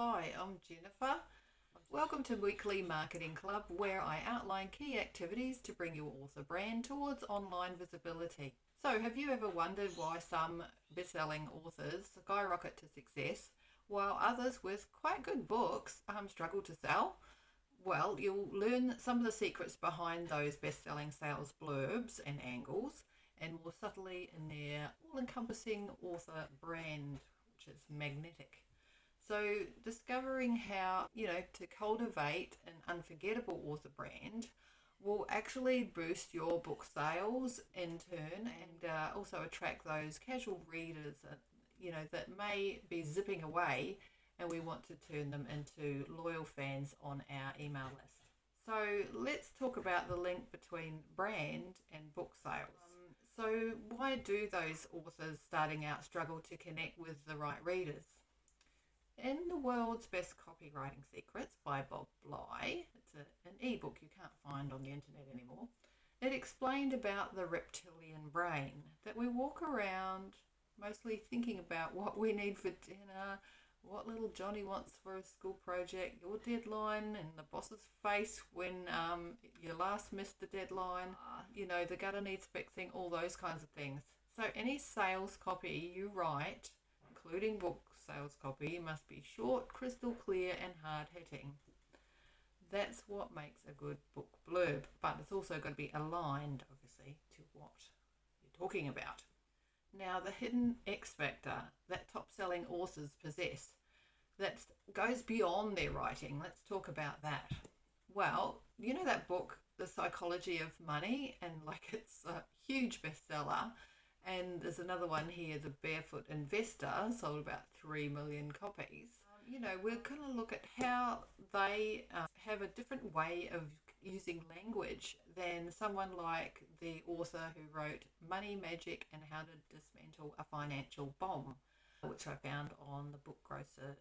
Hi, I'm Jennifer. Welcome to Weekly Marketing Club, where I outline key activities to bring your author brand towards online visibility. So, have you ever wondered why some best-selling authors skyrocket to success while others with quite good books struggle to sell? Well, you'll learn some of the secrets behind those best-selling sales blurbs and angles, and more subtly in their all-encompassing author brand, which is magnetic. So, discovering how, to cultivate an unforgettable author brand will actually boost your book sales in turn and also attract those casual readers, that may be zipping away and we want to turn them into loyal fans on our email list. So, let's talk about the link between brand and book sales. So, why do those authors starting out struggle to connect with the right readers? In The World's Best Copywriting Secrets by Bob Bly, it's an ebook you can't find on the internet anymore, it explained about the reptilian brain, that we walk around mostly thinking about what we need for dinner, what little Johnny wants for a school project, your deadline, and the boss's face when you last missed the deadline, the gutter needs fixing, all those kinds of things. So any sales copy you write, including book sales copy, must be short, crystal clear, and hard hitting. That's what makes a good book blurb, but it's also got to be aligned, obviously, to what you're talking about. Now, the hidden X factor that top selling authors possess that goes beyond their writing. Let's talk about that. Well, you know that book, The Psychology of Money, and it's a huge bestseller. And there's another one here, The Barefoot Investor, sold about 3 million copies. We're going to look at how they have a different way of using language than someone like the author who wrote Money Magic and How to Dismantle a Financial Bomb, which I found on the Book Grocer.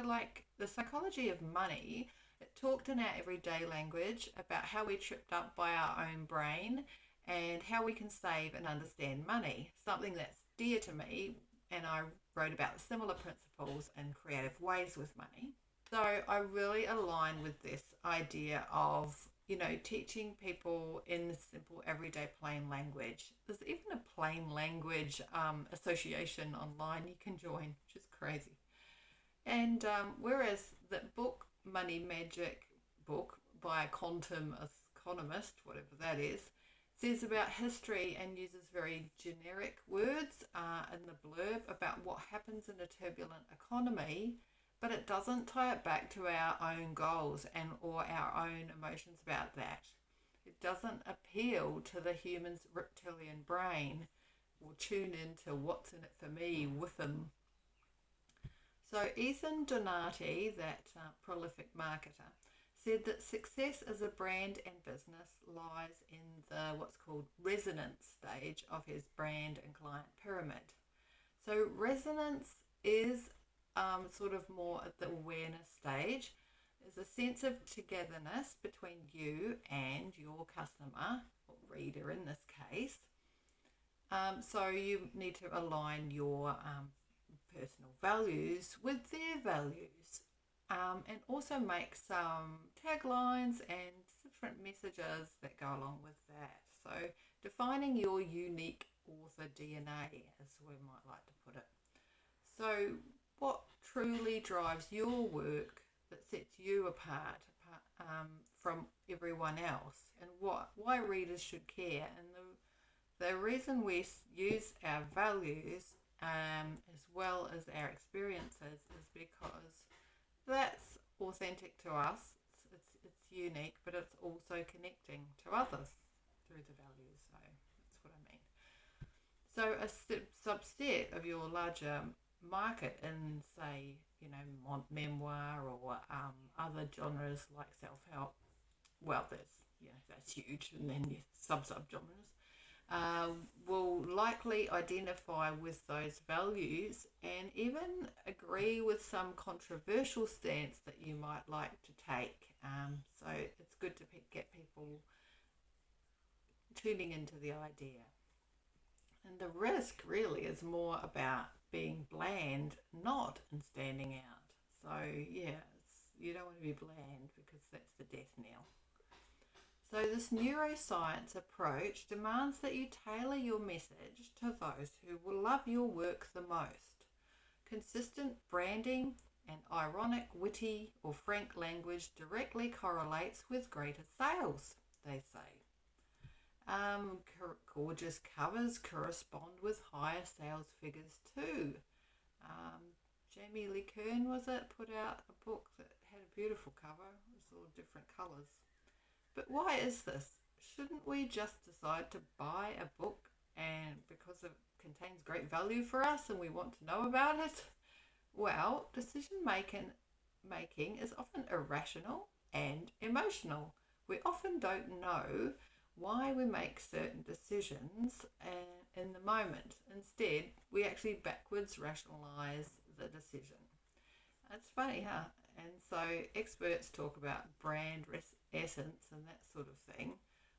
Like The Psychology of Money, it talked in our everyday language about how we're tripped up by our own brain and how we can save and understand money, something that's dear to me, and I wrote about similar principles and creative ways with money. So I really align with this idea of, teaching people in simple, everyday, plain language. There's even a plain language association online you can join, which is crazy. And whereas the book Money Magic book by a quantum economist, whatever that is, says about history and uses very generic words in the blurb about what happens in a turbulent economy, but it doesn't tie it back to our own goals and or our own emotions about that. It doesn't appeal to the human's reptilian brain or tune into what's in it for me with them. So Ethan Donati, that prolific marketer, said that success as a brand and business lies in the what's called resonance stage of his brand and client pyramid. So resonance is sort of more at the awareness stage. There's a sense of togetherness between you and your customer, or reader in this case. So you need to align your personal values with their values, and also make some taglines and different messages that go along with that. So defining your unique author DNA, as we might like to put it. So what truly drives your work that sets you apart from everyone else, and why readers should care? And the reason we use our values as well as our experiences is because that's authentic to us. It's unique, but it's also connecting to others through the values. So that's what I mean. So a subset of your larger market in, say, memoir or other genres like self-help, well, that's huge, and then your sub-genres will likely identify with those values and even agree with some controversial stance that you might like to take. So it's good to get people tuning into the idea. And the risk really is more about being bland, not in standing out. So yeah, you don't want to be bland because that's the death knell. So this neuroscience approach demands that you tailor your message to those who will love your work the most. Consistent branding and ironic, witty, or frank language directly correlates with greater sales, they say. Gorgeous covers correspond with higher sales figures too. Um, Jamie Lee Curran, was it, put out a book that had a beautiful cover. It was all different colours. But why is this? Shouldn't we just decide to buy a book and because it contains great value for us and we want to know about it? Well, decision making is often irrational and emotional. We often don't know why we make certain decisions in the moment. Instead, we actually backwards rationalize the decision. That's funny, huh? And so experts talk about brand essence and that sort of thing.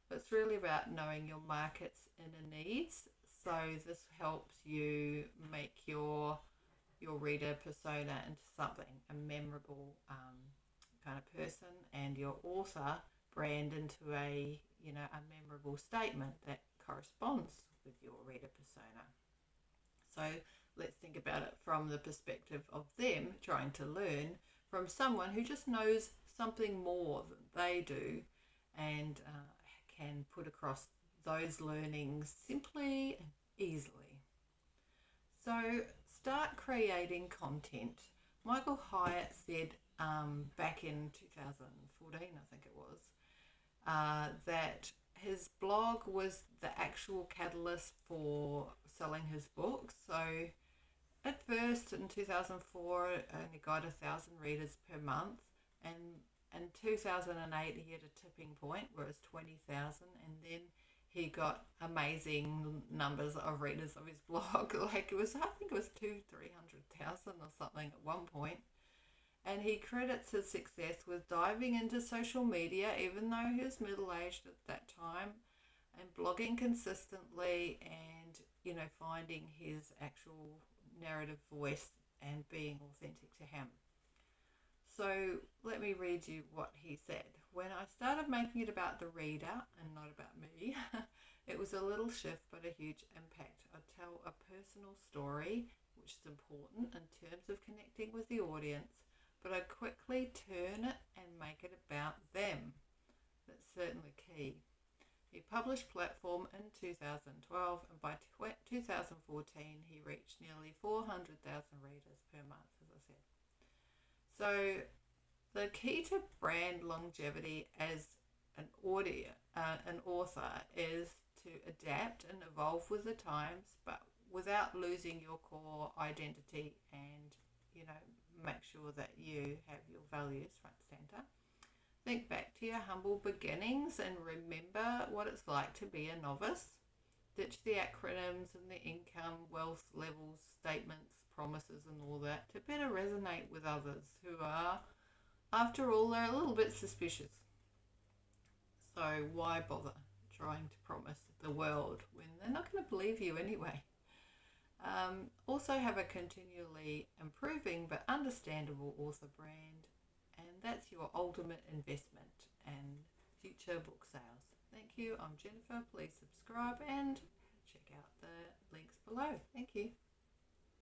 But it's really about knowing your market's inner needs. So this helps you make your reader persona into something, a memorable kind of person, and your author brand into a memorable statement that corresponds with your reader persona. So let's think about it from the perspective of them trying to learn from someone who just knows something more than they do and can put across those learnings simply and easily. So start creating content. Michael Hyatt said back in 2014, I think it was, that his blog was the actual catalyst for selling his books. So at first in 2004, it only got 1,000 readers per month, and in 2008 he had a tipping point where it was 20,000, and then he got amazing numbers of readers of his blog. Like I think it was 300,000 or something at one point. And he credits his success with diving into social media, even though he was middle-aged at that time, and blogging consistently and, finding his actual narrative voice and being authentic to him. So let me read you what he said. When I started making it about the reader and not about me, it was a little shift but a huge impact. I tell a personal story, which is important in terms of connecting with the audience, but I quickly turn it and make it about them. That's certainly key. He published Platform in 2012, and by 2014 he reached nearly 400,000 readers per month, as I said. So the key to brand longevity as an author is to adapt and evolve with the times, but without losing your core identity, and make sure that you have your values front center. Think back to your humble beginnings and remember what it's like to be a novice. Ditch the acronyms and the income, wealth levels, statements, promises and all that to better resonate with others who are, after all, they're a little bit suspicious. So why bother trying to promise the world when they're not going to believe you anyway? Also have a continually improving but understandable author brand, and that's your ultimate investment and future book sales. Thank you. I'm Jennifer. Please subscribe and check out the links below. Thank you.